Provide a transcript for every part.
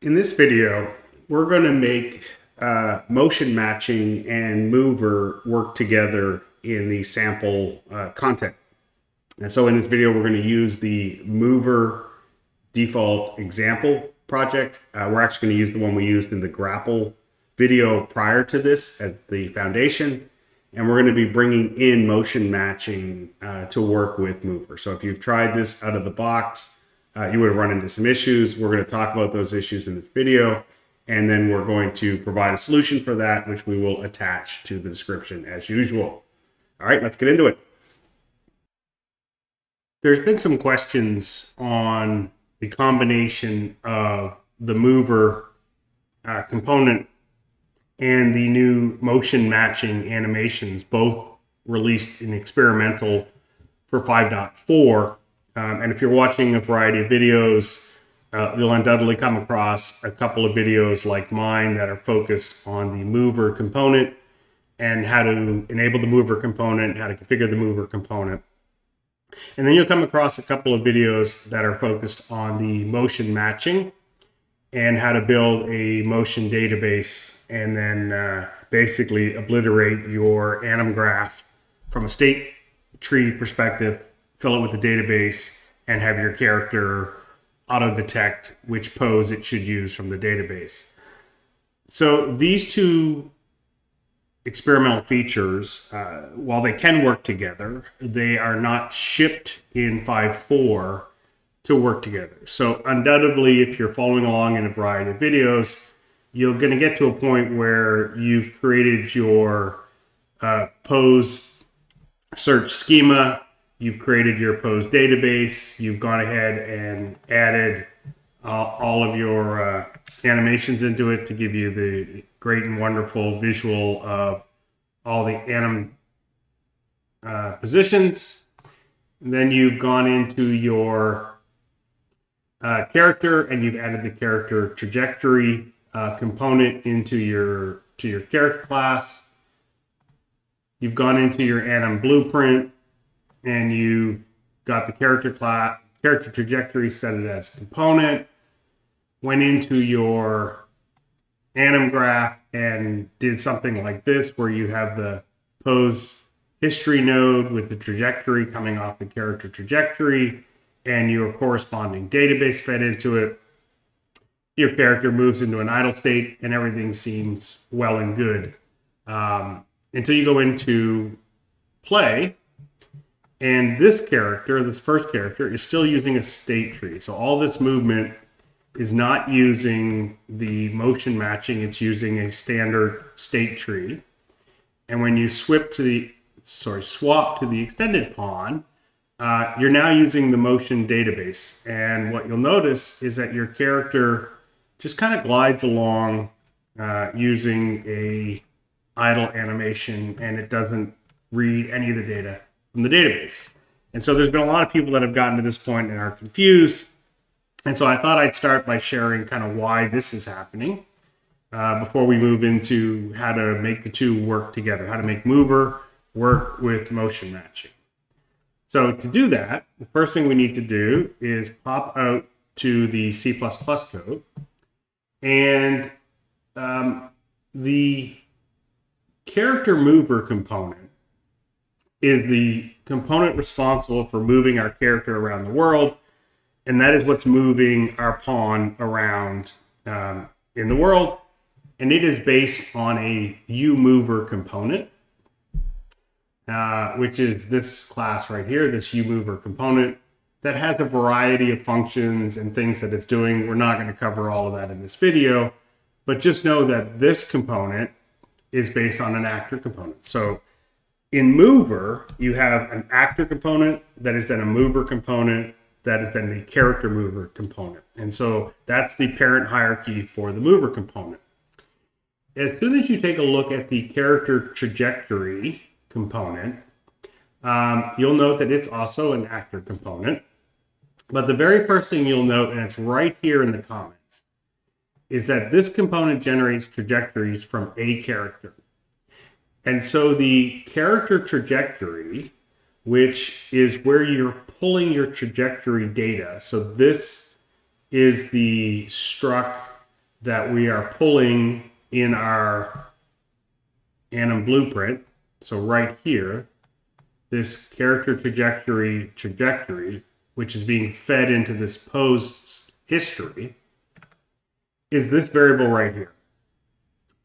In this video, we're going to make motion matching and mover work together in the sample content. And so in this video, we're going to use the mover default example project. We're actually going to use the one we used in the grapple video prior to this as the foundation. And we're going to be bringing in motion matching to work with mover. So if you've tried this out of the box, you would have run into some issues. We're going to talk about those issues in this video, and then we're going to provide a solution for that, which we will attach to the description as usual. All right, let's get into it. There's been some questions on the combination of the mover component and the new motion matching animations, both released in experimental for 5.4. And if you're watching a variety of videos, you'll undoubtedly come across a couple of videos like mine that are focused on the mover component and how to enable the mover component, how to configure the mover component. And then you'll come across a couple of videos that are focused on the motion matching and how to build a motion database and then basically obliterate your anim graph from a state tree perspective, fill it with the database, and have your character auto-detect which pose it should use from the database. So these two experimental features, while they can work together, they are not shipped in 5.4 to work together. So undoubtedly, if you're following along in a variety of videos, you're going to get to a point where you've created your pose search schema, you've created your pose database, you've gone ahead and added all of your animations into it to give you the great and wonderful visual of all the anim positions. And then you've gone into your character and you've added the character trajectory component into your character class. You've gone into your anim blueprint and you got the character trajectory, set it as component, went into your anim graph and did something like this where you have the pose history node with the trajectory coming off the character trajectory and your corresponding database fed into it. Your character moves into an idle state and everything seems well and good until you go into play. And this character, this first character, is still using a state tree. So all this movement is not using the motion matching, it's using a standard state tree. And when you swap to the extended pawn, you're now using the motion database. And what you'll notice is that your character just kind of glides along using a idle animation, and it doesn't read any of the data from the database. And so there's been a lot of people that have gotten to this point and are confused. And so I thought I'd start by sharing kind of why this is happening before we move into how to make the two work together, how to make mover work with motion matching. So to do that, the first thing we need to do is pop out to the C++ code, and the character mover component is the component responsible for moving our character around the world, and that is what's moving our pawn around in the world, and it is based on a uMover component, which is this class right here, this uMover component that has a variety of functions and things that it's doing. We're not going to cover all of that in this video, but just know that this component is based on an actor component. So in mover, you have an actor component that is then a mover component that is then the character mover component. And so that's the parent hierarchy for the mover component. As soon as you take a look at the character trajectory component, you'll note that it's also an actor component. But the very first thing you'll note, and it's right here in the comments, is that this component generates trajectories from a character. And so the character trajectory, which is where you're pulling your trajectory data. So this is the struct that we are pulling in our anim blueprint. So right here, this character trajectory, which is being fed into this pose history, is this variable right here.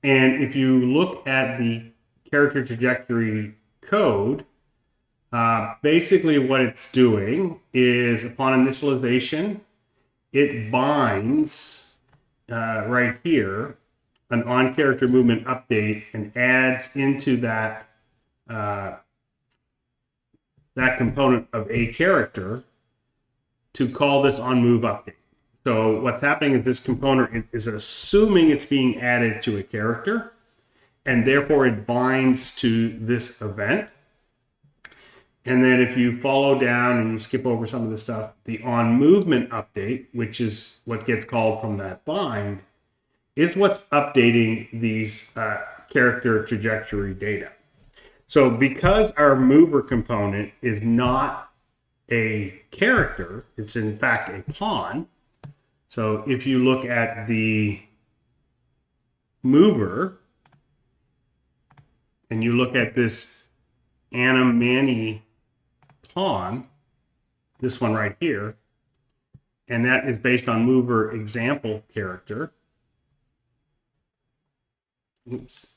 And if you look at the character trajectory code, basically what it's doing is upon initialization, it binds right here an on character movement update and adds into that that component of a character to call this on move update. So what's happening is this component is assuming it's being added to a character, and therefore it binds to this event. And then if you follow down and you skip over some of the stuff, the on movement update, which is what gets called from that bind, is what's updating these character trajectory data. So because our mover component is not a character, it's in fact a pawn. So if you look at the mover and you look at this anim mani pawn, this one right here, and that is based on mover example character. Oops.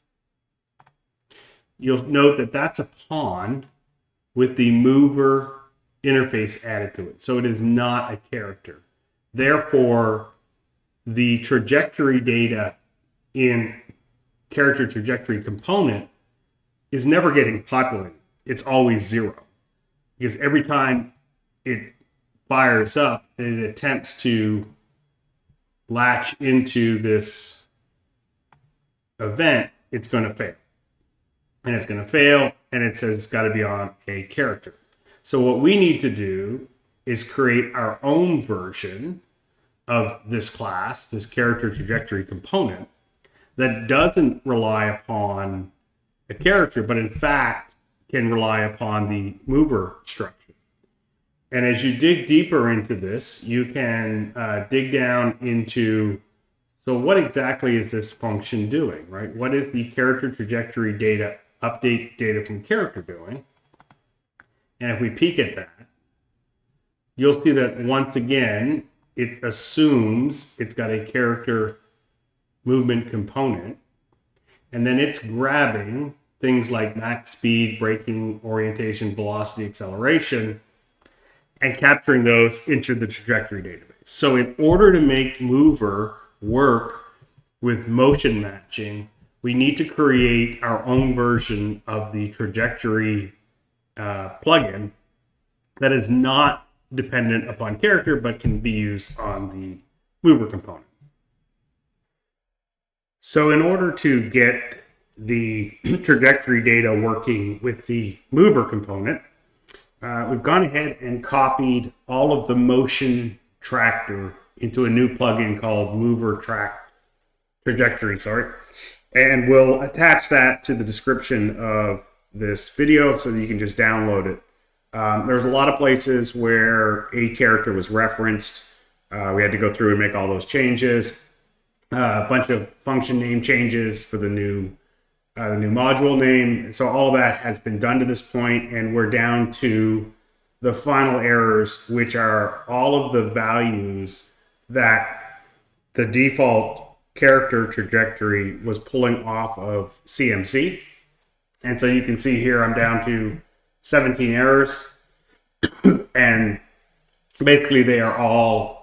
You'll note that that's a pawn with the mover interface added to it. So it is not a character. Therefore, the trajectory data in character trajectory component is never getting populated. It's always 0. Because every time it fires up and it attempts to latch into this event, it's going to fail. And it's going to fail, and it says it's got to be on a character. So what we need to do is create our own version of this class, this character trajectory component, that doesn't rely upon a character, but in fact can rely upon the mover structure. And as you dig deeper into this, you can dig down into, so what exactly is this function doing, right? What is the character trajectory data, update data from character doing? And if we peek at that, you'll see that once again, it assumes it's got a character movement component, and then it's grabbing things like max speed, braking, orientation, velocity, acceleration, and capturing those into the trajectory database. So in order to make mover work with motion matching, we need to create our own version of the trajectory plugin that is not dependent upon character, but can be used on the mover component. So in order to get the trajectory data working with the mover component, we've gone ahead and copied all of the motion tractor into a new plugin called Mover Track Trajectory, and we'll attach that to the description of this video so that you can just download it. There's a lot of places where a character was referenced. We had to go through and make all those changes. A bunch of function name changes for the new module name. So all that has been done to this point, and we're down to the final errors, which are all of the values that the default character trajectory was pulling off of CMC. And so you can see here I'm down to 17 errors, and basically they are all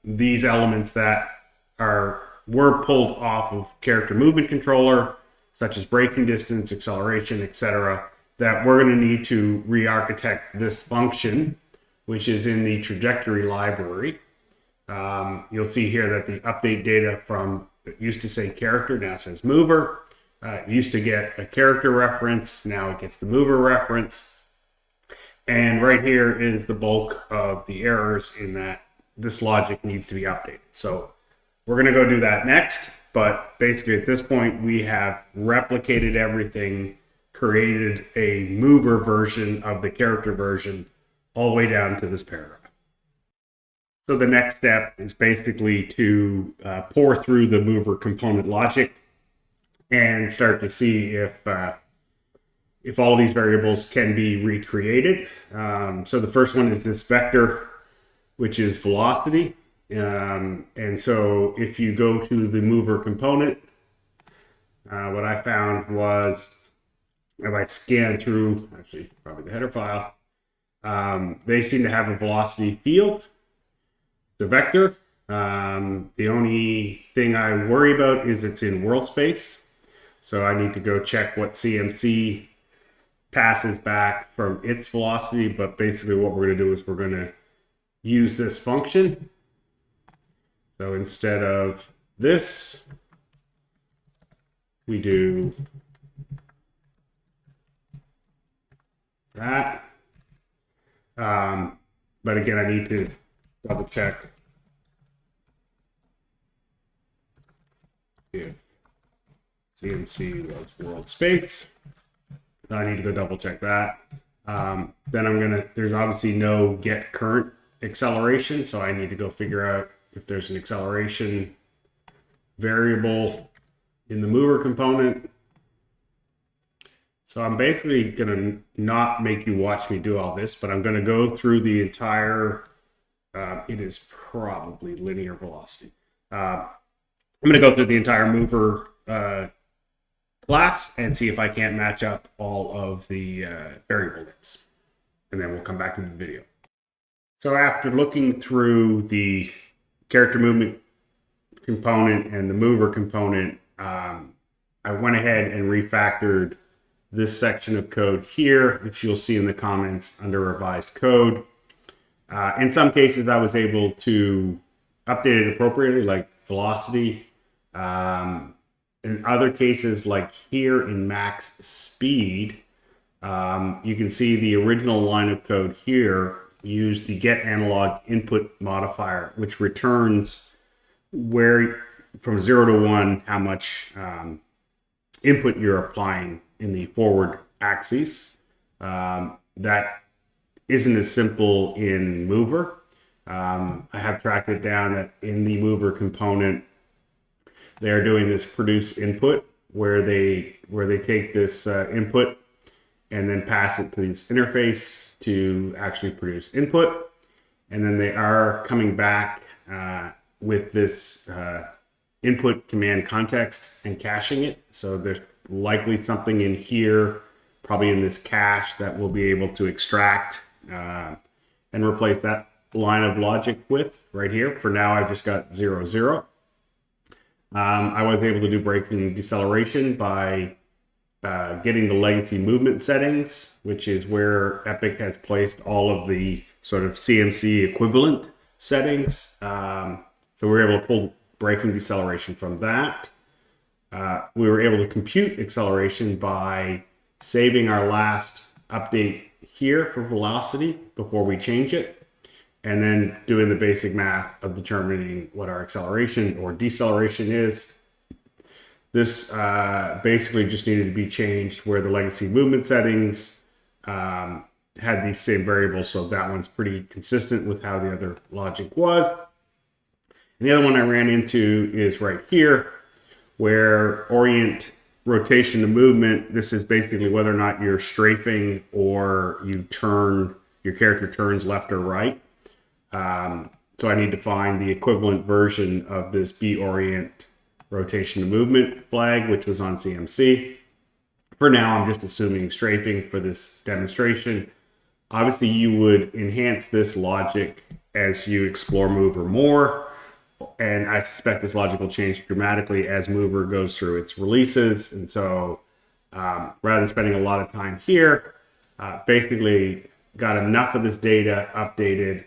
these elements that were pulled off of character movement controller, such as braking distance, acceleration, etc., that we're going to need to re-architect this function, which is in the trajectory library. You'll see here that the update data from, it used to say character, now says mover. It used to get a character reference, now it gets the mover reference. And right here is the bulk of the errors in that this logic needs to be updated. So we're going to go do that next, but basically at this point we have replicated everything, created a mover version of the character version all the way down to this paragraph. So the next step is basically to pour through the mover component logic and start to see if all of these variables can be recreated. So the first one is this vector, which is velocity. And so if you go to the mover component, what I found was if I scan through, actually probably the header file, they seem to have a velocity field, the vector. The only thing I worry about is it's in world space. So I need to go check what CMC passes back from its velocity. But basically what we're going to do is we're going to use this function. So instead of this, we do that. But again, I need to double check if CMC was world space. I need to go double check that. Then there's obviously no get current acceleration. So I need to go figure out if there's an acceleration variable in the mover component. So I'm basically going to not make you watch me do all this, but I'm going to go through the entire, it is probably linear velocity. I'm going to go through the entire mover class and see if I can't match up all of the variable names. And then we'll come back to the video. So after looking through the character movement component and the mover component, I went ahead and refactored this section of code here, which you'll see in the comments under revised code. In some cases, I was able to update it appropriately, like velocity. In other cases, like here in max speed, you can see the original line of code here used the get analog input modifier, which returns where from 0 to 1 how much input you're applying in the forward axis. That isn't as simple in mover. I have tracked it down that in the mover component, they're doing this produce input where they take this input and then pass it to this interface to actually produce input. And then they are coming back with this input command context and caching it. So there's likely something in here, probably in this cache, that we'll be able to extract and replace that line of logic with right here. For now, I've just got 0, 0. I was able to do braking deceleration by getting the legacy movement settings, which is where Epic has placed all of the sort of CMC equivalent settings. So we were able to pull braking deceleration from that. We were able to compute acceleration by saving our last update here for velocity before we change it, and then doing the basic math of determining what our acceleration or deceleration is. This basically just needed to be changed where the legacy movement settings had these same variables, so that one's pretty consistent with how the other logic was. And the other one I ran into is right here, where orient rotation to movement. This is basically whether or not you're strafing or your character turns left or right. So I need to find the equivalent version of this B-orient rotation to movement flag, which was on CMC. For now, I'm just assuming strafing for this demonstration. Obviously, you would enhance this logic as you explore mover more. And I suspect this logic will change dramatically as mover goes through its releases. And so rather than spending a lot of time here, basically got enough of this data updated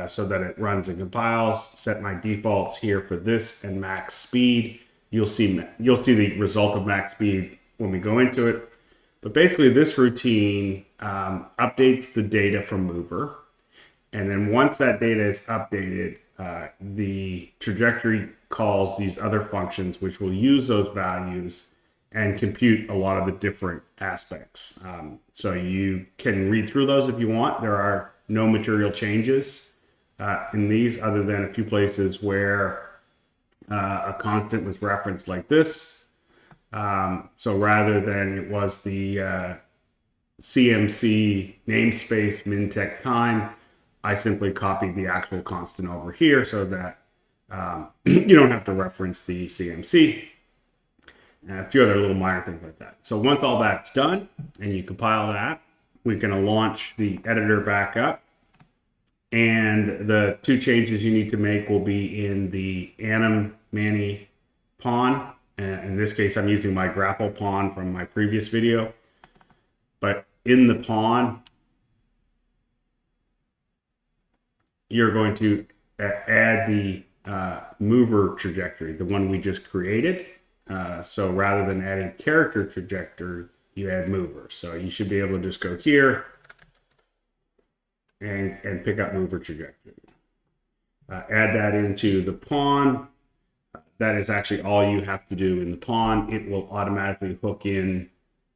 so that it runs and compiles, set my defaults here for this and max speed. You'll see the result of max speed when we go into it. But basically this routine updates the data from mover. And then once that data is updated, the trajectory calls these other functions, which will use those values and compute a lot of the different aspects. So you can read through those if you want. There are no material changes in these, other than a few places where a constant was referenced like this. So rather than it was the CMC namespace min-tech time, I simply copied the actual constant over here so that you don't have to reference the CMC. And a few other little minor things like that. So once all that's done and you compile that, we're going to launch the editor back up. And the two changes you need to make will be in the anim mani pawn. In this case, I'm using my grapple pawn from my previous video. But in the pawn, you're going to add the mover trajectory, the one we just created. So rather than adding character trajectory, you add mover. So you should be able to just go here and pick up mover trajectory. Add that into the pawn. That is actually all you have to do in the pawn. It will automatically hook in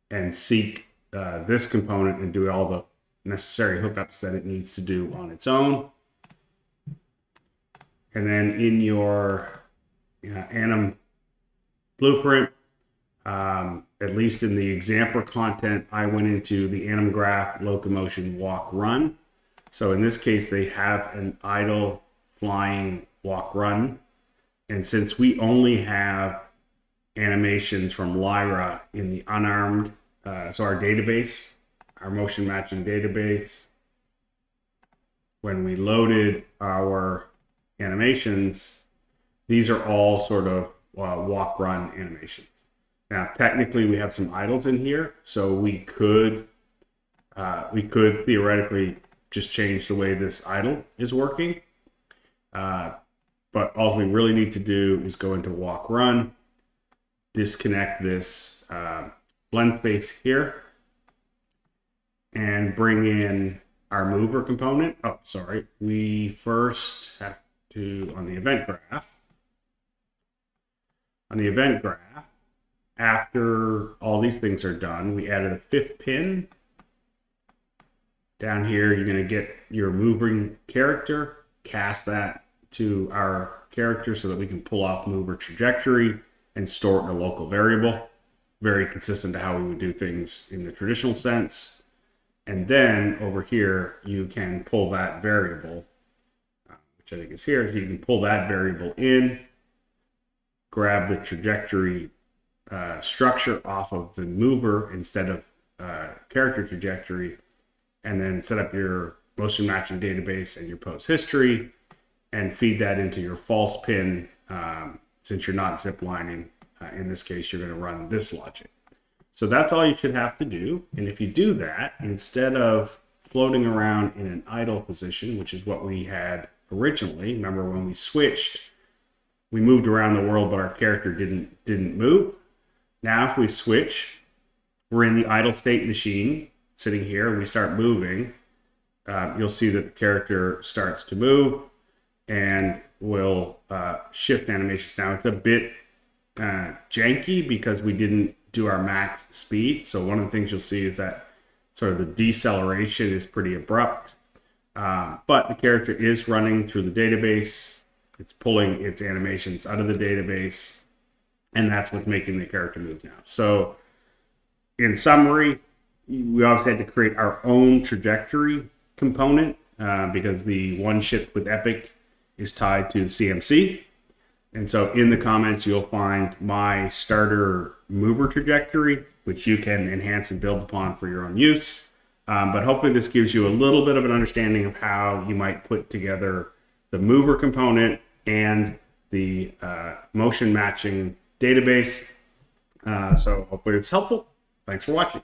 and seek this component and do all the necessary hookups that it needs to do on its own. And then in your anim blueprint, at least in the example content, I went into the anim graph locomotion walk run. So in this case, they have an idle flying walk run. And since we only have animations from Lyra in the unarmed, so our database, our motion matching database, when we loaded our animations, these are all sort of walk run animations. Now, technically, we have some idles in here, so we could theoretically just change the way this idle is working. But all we really need to do is go into walk run, disconnect this blend space here, and bring in our mover component. Oh, sorry. We first have to, on the event graph, after all these things are done, we added a fifth pin. Down here, you're going to get your moving character, cast that to our character so that we can pull off mover trajectory and store it in a local variable. Very consistent to how we would do things in the traditional sense. And then over here, you can pull that variable, which I think is here. You can pull that variable in, grab the trajectory structure off of the mover instead of character trajectory, and then set up your motion matching database and your pose history and feed that into your false pin. Since you're not ziplining, in this case, you're going to run this logic. So that's all you should have to do. And if you do that, instead of floating around in an idle position, which is what we had originally, remember when we switched, we moved around the world, but our character didn't move. Now, if we switch, we're in the idle state machine sitting here, and we start moving, you'll see that the character starts to move and will shift animations. Now, it's a bit janky because we didn't do our max speed. So one of the things you'll see is that sort of the deceleration is pretty abrupt. But the character is running through the database. It's pulling its animations out of the database, and that's what's making the character move now. So in summary, we obviously had to create our own trajectory component because the one shipped with Epic is tied to the CMC. And so in the comments, you'll find my starter mover trajectory, which you can enhance and build upon for your own use. But hopefully this gives you a little bit of an understanding of how you might put together the mover component and the motion matching database. So hopefully it's helpful. Thanks for watching.